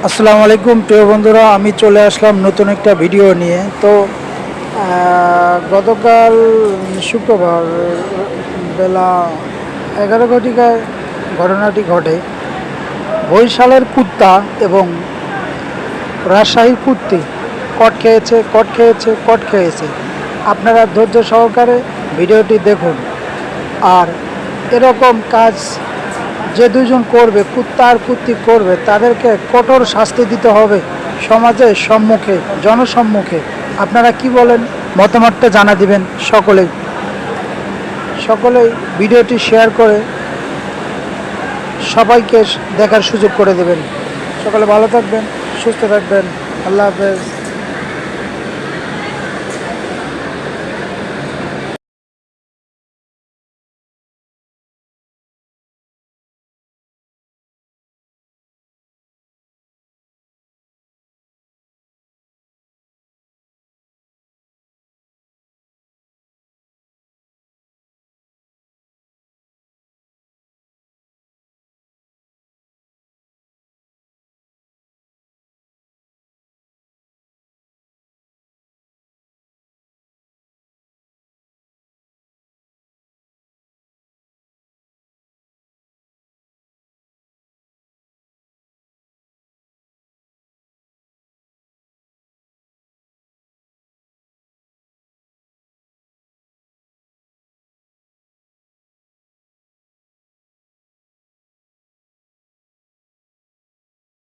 আসসালামু আলাইকুম প্রিয় বন্ধুরা, আমি চলে আসলাম নতুন একটা ভিডিও নিয়ে। তো গতকাল শুক্রবার বেলা 11 ঘটিকায় ঘটনাটি ঘটে। বরিশালের কুত্তা এবং রাজশাহীর কুত্তি কট খেয়েছে। আপনারা ধৈর্য সহকারে ভিডিওটি দেখুন। আর এরকম কাজ যে দুজন করবে, কুত্তা আর কুত্তি করবে, তাদেরকে কঠোর শাস্তি দিতে হবে সমাজের সম্মুখে, জনসম্মুখে। আপনারা কি বলেন? মতামতটা জানা দিবেন সকলেই। সকলেই ভিডিওটি শেয়ার করে সবাইকে দেখার সুযোগ করে দেবেন। সকলে ভালো থাকবেন, সুস্থ থাকবেন। আল্লাহ হাফেজ।